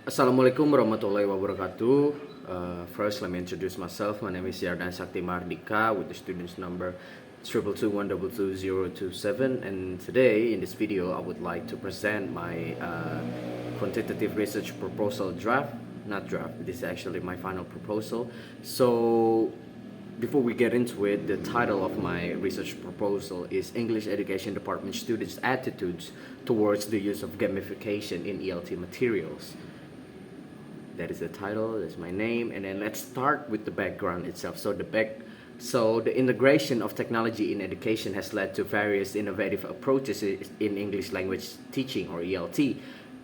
Assalamualaikum warahmatullahi wabarakatuh. First, let me introduce myself. My name is Sakti with the student's number 222122027. And today, in this video, I would like to present my quantitative research proposal draft. Not draft, this is actually my final proposal. So, before we get into it, the title of my research proposal is English Education Department Students' Attitudes Towards the Use of Gamification in ELT Materials. That is the title, that's my name, and then let's start with the background itself. So the integration of technology in education has led to various innovative approaches in English language teaching, or ELT,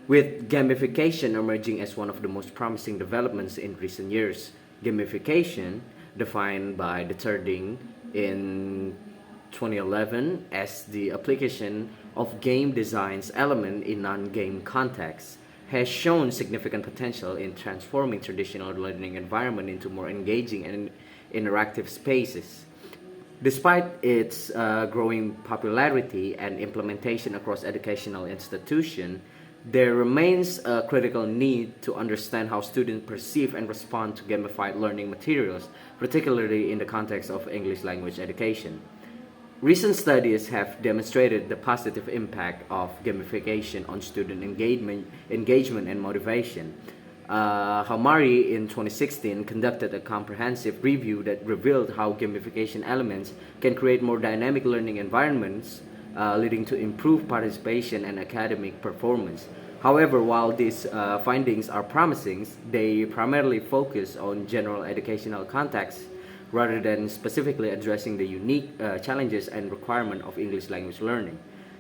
with gamification emerging as one of the most promising developments in recent years. Gamification, defined by the Ding in 2011 as the application of game design's element in non-game contexts, has shown significant potential in transforming traditional learning environment into more engaging and interactive spaces. Despite its growing popularity and implementation across educational institutions, there remains a critical need to understand how students perceive and respond to gamified learning materials, particularly in the context of English language education. Recent studies have demonstrated the positive impact of gamification on student engagement and motivation. Hamari in 2016 conducted a comprehensive review that revealed how gamification elements can create more dynamic learning environments, leading to improved participation and academic performance. However, while these findings are promising, they primarily focus on general educational contexts rather than specifically addressing the unique challenges and requirements of English language learning.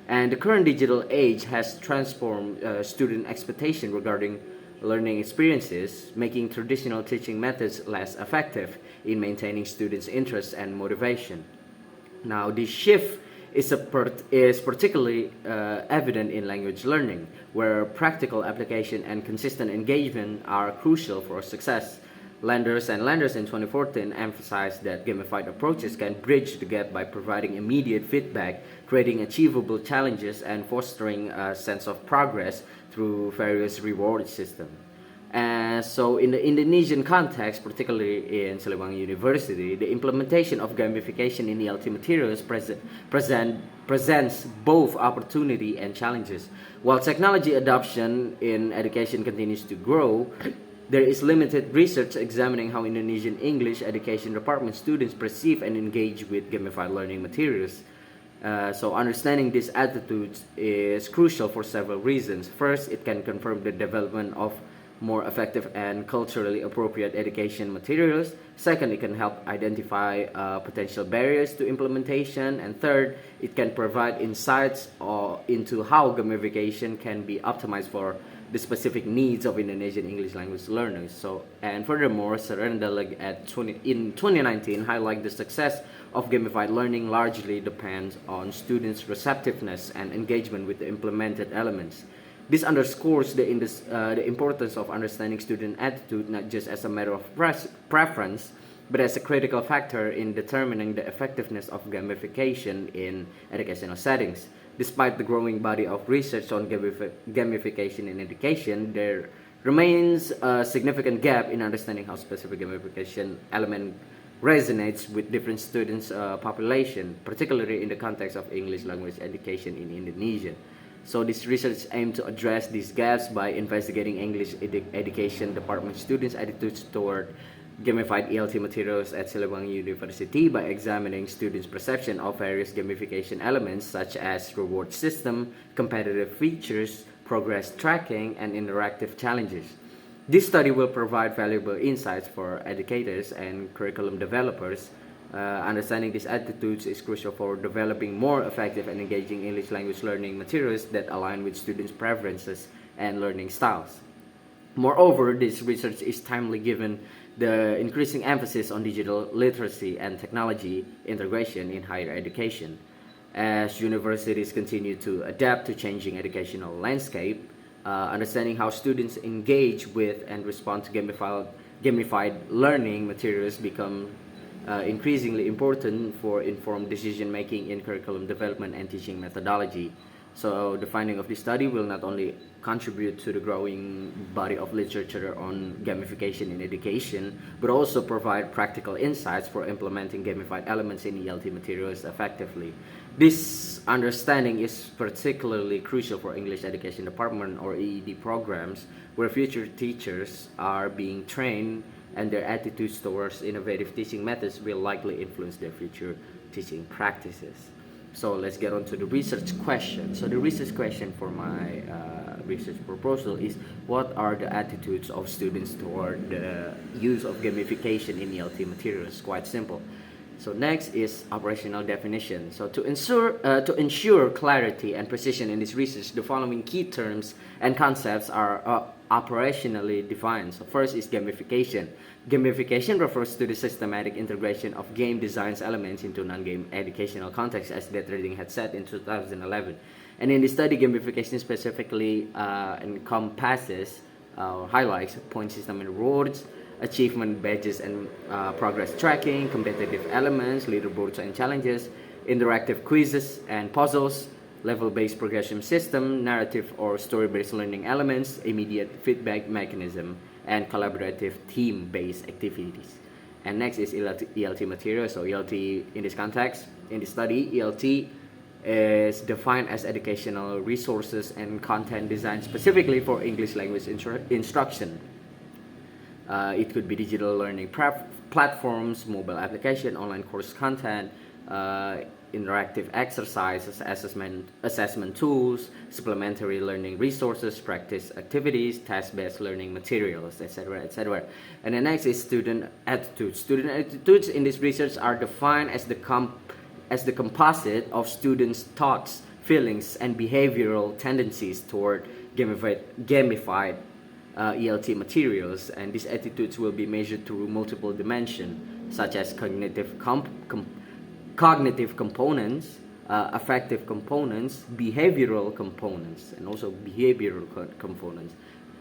And the current digital age has transformed student expectation regarding learning experiences, making traditional teaching methods less effective in maintaining students' interest and motivation. Now, this shift is particularly evident in language learning, where practical application and consistent engagement are crucial for success. Landers in 2014 emphasized that gamified approaches can bridge the gap by providing immediate feedback, creating achievable challenges, and fostering a sense of progress through various reward systems. And so, in the Indonesian context, particularly in Siliwangi University, the implementation of gamification in ELT materials presents both opportunity and challenges. While technology adoption in education continues to grow, there is limited research examining how Indonesian English education department students perceive and engage with gamified learning materials. So understanding these attitudes is crucial for several reasons. First, it can confirm the development of more effective and culturally appropriate education materials. Second, it can help identify potential barriers to implementation. And third, it can provide insights into how gamification can be optimized for the specific needs of Indonesian English language learners. And furthermore, Serendaleg in 2019 highlight the success of gamified learning largely depends on students' receptiveness and engagement with the implemented elements. This underscores the importance of understanding student attitude not just as a matter of preference, but as a critical factor in determining the effectiveness of gamification in educational settings. Despite the growing body of research on gamification in education, there remains a significant gap in understanding how specific gamification element resonates with different students' population, particularly in the context of English language education in Indonesia. So this research aimed to address these gaps by investigating English education department students' attitudes toward gamified ELT materials at Siliwangi University by examining students' perception of various gamification elements such as reward system, competitive features, progress tracking, and interactive challenges. This study will provide valuable insights for educators and curriculum developers. Understanding these attitudes is crucial for developing more effective and engaging English language learning materials that align with students' preferences and learning styles. Moreover, this research is timely given the increasing emphasis on digital literacy and technology integration in higher education. As universities continue to adapt to changing educational landscape, understanding how students engage with and respond to gamified learning materials become increasingly important for informed decision making in curriculum development and teaching methodology. So the finding of this study will not only contribute to the growing body of literature on gamification in education, but also provide practical insights for implementing gamified elements in ELT materials effectively. This understanding is particularly crucial for English Education Department or EED programs, where future teachers are being trained and their attitudes towards innovative teaching methods will likely influence their future teaching practices. So let's get on to the research question. So the research question for my research proposal is, what are the attitudes of students toward the use of gamification in ELT materials? Quite simple. So next is operational definition. So to ensure clarity and precision in this research, the following key terms and concepts are operationally defined. So first is gamification. Gamification refers to the systematic integration of game designs elements into non-game educational contexts, as Dead Reading had said in 2011. And in the study, gamification specifically encompasses highlights point system and rewards, achievement badges and progress tracking, competitive elements, leaderboards and challenges, interactive quizzes and puzzles, level-based progression system, narrative or story-based learning elements, immediate feedback mechanism, and collaborative team-based activities. And next is ELT material. So ELT in this context, in the study, ELT is defined as educational resources and content designed specifically for English language instruction. It could be digital learning platforms, mobile application, online course content, interactive exercises, assessment tools, supplementary learning resources, practice activities, task-based learning materials, etc., etc. And the next is student attitudes. Student attitudes in this research are defined as the composite of students' thoughts, feelings, and behavioral tendencies toward gamified ELT materials, and these attitudes will be measured through multiple dimensions such as cognitive components, affective components, behavioral components, and also behavioral components.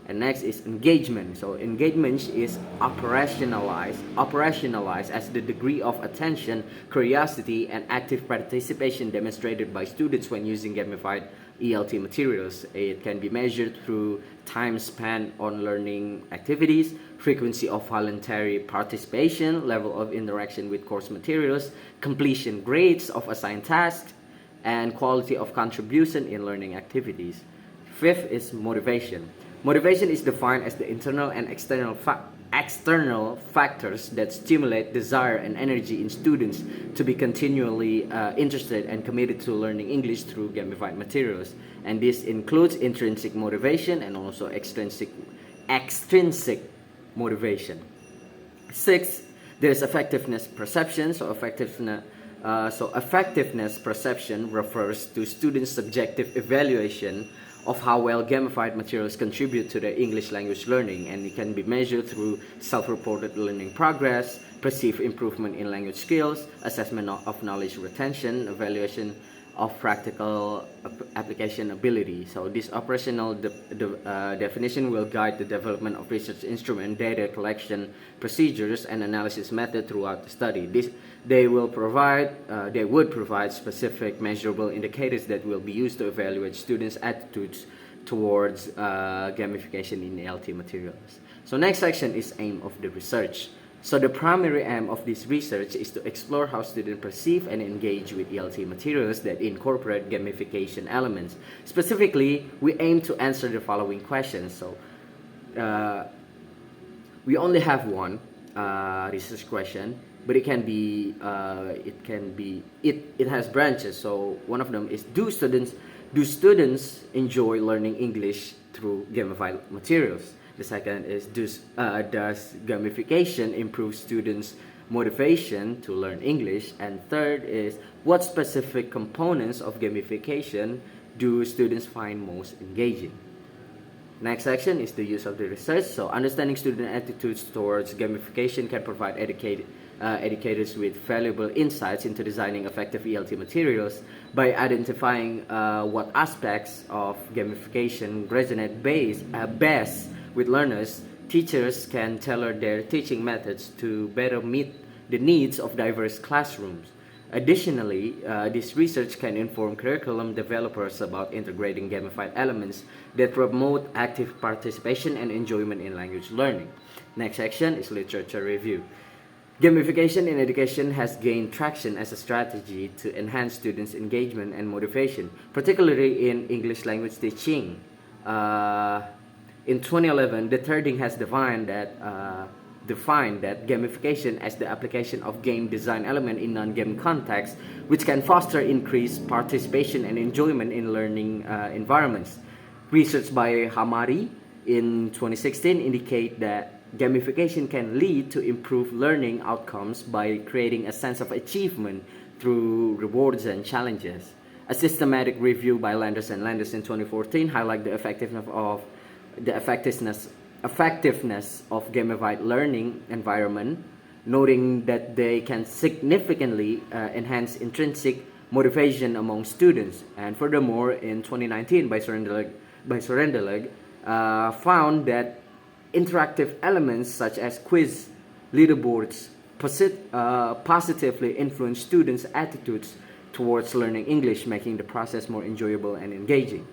And next is engagement. So engagement is operationalized as the degree of attention, curiosity, and active participation demonstrated by students when using gamified ELT materials. It can be measured through time spent on learning activities, frequency of voluntary participation, level of interaction with course materials, completion grades of assigned tasks, and quality of contribution in learning activities. Fifth is motivation. Motivation is defined as the internal and external factors that stimulate desire and energy in students to be continually interested and committed to learning English through gamified materials. And this includes intrinsic motivation and also extrinsic motivation. Sixth, there is effectiveness perception. So effectiveness perception refers to students' subjective evaluation of how well gamified materials contribute to the English language learning, and it can be measured through self-reported learning progress, perceived improvement in language skills, assessment of knowledge retention, evaluation of practical application ability. So this operational definition will guide the development of research instrument, data collection procedures, and analysis method throughout the study. They would provide specific measurable indicators that will be used to evaluate students' attitudes towards gamification in ELT materials. So next section is aim of the research. So the primary aim of this research is to explore how students perceive and engage with ELT materials that incorporate gamification elements. Specifically, we aim to answer the following questions. So we only have one research question, but it has branches. So one of them is, do students enjoy learning English through gamified materials? The second is, does gamification improve students' motivation to learn English? And third is, what specific components of gamification do students find most engaging? Next section is the use of the research. So understanding student attitudes towards gamification can provide educators with valuable insights into designing effective ELT materials. By identifying what aspects of gamification resonate best with learners, teachers can tailor their teaching methods to better meet the needs of diverse classrooms. Additionally, this research can inform curriculum developers about integrating gamified elements that promote active participation and enjoyment in language learning. Next section is literature review. Gamification in education has gained traction as a strategy to enhance students' engagement and motivation, particularly in English language teaching. In 2011, the Third has defined that gamification as the application of game design element in non-game context, which can foster increased participation and enjoyment in learning environments. Research by Hamari in 2016 indicate that gamification can lead to improved learning outcomes by creating a sense of achievement through rewards and challenges. A systematic review by Landers and Landers in 2014 highlight the effectiveness of gamified learning environment, noting that they can significantly enhance intrinsic motivation among students. And furthermore, in 2019, by Sorendeleg, found that interactive elements such as quiz, leaderboards positively influence students' attitudes towards learning English, making the process more enjoyable and engaging.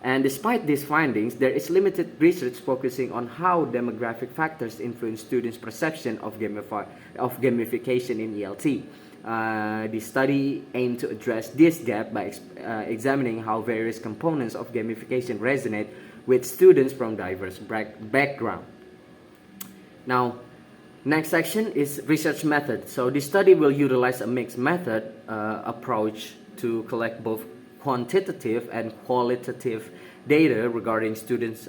And despite these findings, there is limited research focusing on how demographic factors influence students' perception of gamification in ELT. The study aimed to address this gap by examining how various components of gamification resonate with students from diverse backgrounds. Now, next section is research method. So this study will utilize a mixed method approach to collect both quantitative and qualitative data regarding students'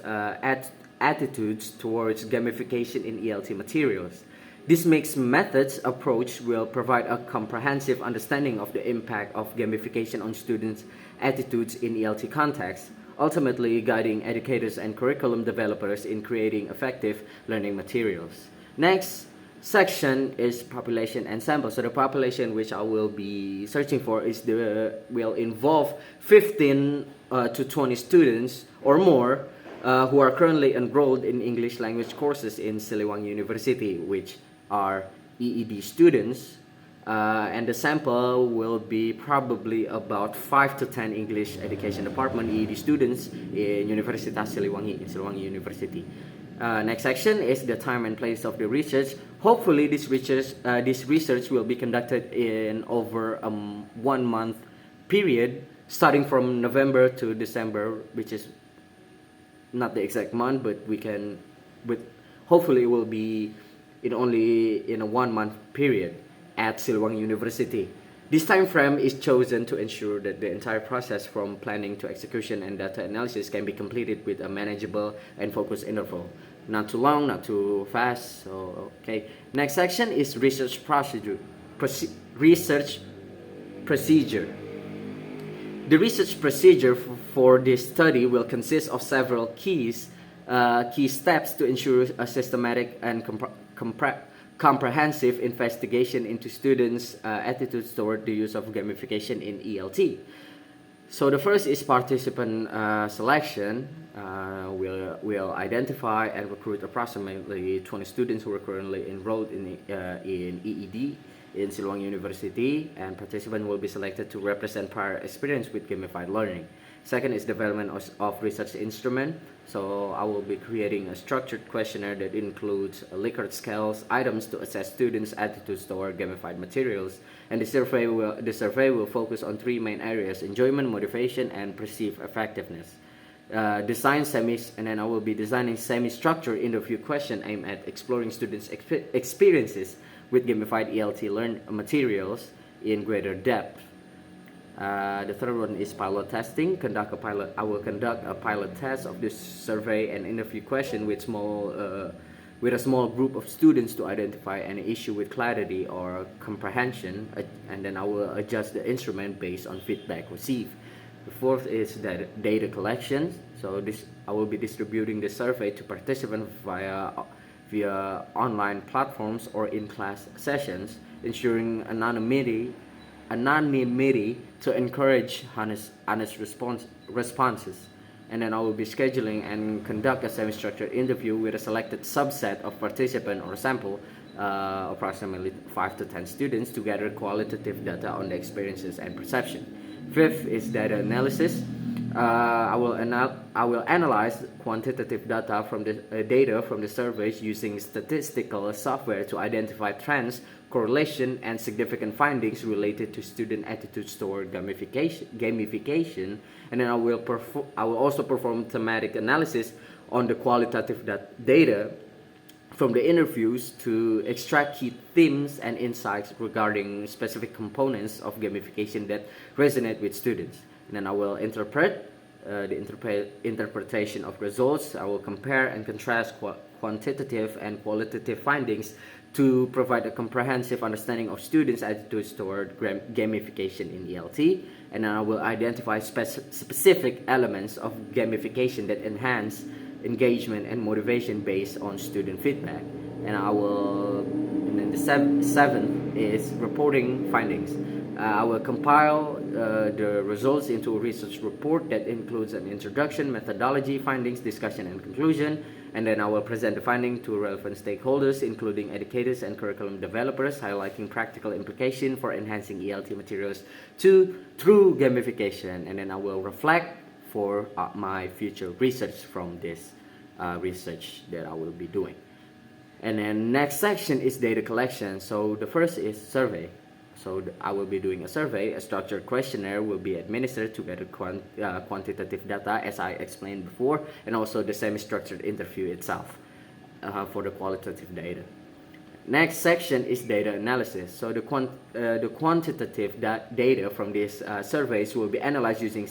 attitudes towards gamification in ELT materials. This mixed methods approach will provide a comprehensive understanding of the impact of gamification on students' attitudes in ELT context, ultimately guiding educators and curriculum developers in creating effective learning materials. Next section is population and sample. So the population which I will be searching for will involve 15 to 20 students or more who are currently enrolled in English language courses in Siliwangi University, which are EED students, and the sample will be probably about 5 to 10 English Education Department EED students in Universitas Siliwangi, in Siliwangi University. Next section is the time and place of the research. Hopefully this research will be conducted in over a 1 month period, starting from November to December, which is not the exact month, but hopefully it will be in a 1 month period at Siliwangi University. This time frame is chosen to ensure that the entire process from planning to execution and data analysis can be completed with a manageable and focused interval. Not too long, not too fast. So, okay. Next section is research procedure. Research procedure. The research procedure for this study will consist of several key steps to ensure a systematic and comprehensive investigation into students' attitudes toward the use of gamification in ELT. So the first is participant selection. We'll identify and recruit approximately 20 students who are currently enrolled in EED in Siliwangi University, and participants will be selected to represent prior experience with gamified learning. Second is development of research instrument. So I will be creating a structured questionnaire that includes Likert scales, items to assess students' attitudes toward gamified materials, and the survey will focus on 3 main areas: enjoyment, motivation, and perceived effectiveness. And then I will be designing semi-structured interview question aimed at exploring students' experiences with gamified ELT learn materials in greater depth. The third one is pilot testing. I will conduct a pilot test of this survey and interview question with a small group of students to identify any issue with clarity or comprehension, and then I will adjust the instrument based on feedback received. The fourth is data collection. So I will be distributing the survey to participants via online platforms or in-class sessions, ensuring anonymity to encourage honest responses. and then I will be scheduling and conduct a semi-structured interview with a selected subset of participant or sample, approximately 5 to 10 students, to gather qualitative data on the experiences and perception. Fifth is data analysis. I will analyze quantitative data from the surveys using statistical software to identify trends, correlation, and significant findings related to student attitudes toward gamification. And then I will also perform thematic analysis on the qualitative data from the interviews to extract key themes and insights regarding specific components of gamification that resonate with students. And then I will interpret the interpretation of results. I will compare and contrast quantitative and qualitative findings to provide a comprehensive understanding of students' attitudes toward gamification in ELT. And then I will identify specific elements of gamification that enhance engagement and motivation based on student feedback. And then the seventh is reporting findings. I will compile the results into a research report that includes an introduction, methodology, findings, discussion, and conclusion. And then I will present the finding to relevant stakeholders, including educators and curriculum developers, highlighting practical implication for enhancing ELT materials through gamification. And then I will reflect for my future research from this research that I will be doing. And then next section is data collection. So the first is survey. So I will be doing a survey. A structured questionnaire will be administered to gather quantitative data, as I explained before, and also the semi-structured interview itself for the qualitative data. Next section is data analysis. So the quantitative data from these surveys will be analyzed using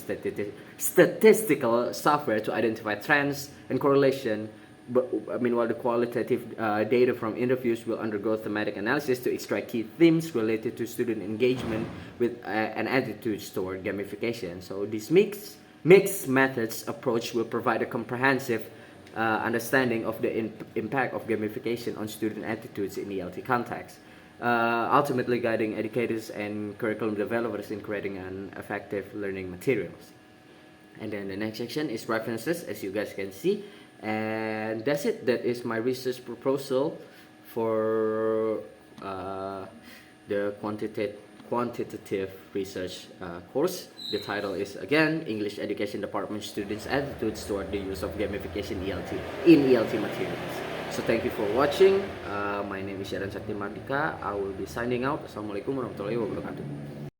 statistical software to identify trends and correlation. But meanwhile, the qualitative data from interviews will undergo thematic analysis to extract key themes related to student engagement with and attitudes toward gamification. So this mixed methods approach will provide a comprehensive understanding of the impact of gamification on student attitudes in ELT context, ultimately guiding educators and curriculum developers in creating an effective learning materials. And then the next section is references, as you guys can see. And that's it. That is my research proposal for the quantitative research course. The title is again English Education Department Students' Attitudes Toward the Use of Gamification in ELT Materials. So thank you for watching. My name is Sakti. I will be signing out. Assalamualaikum warahmatullahi wabarakatuh.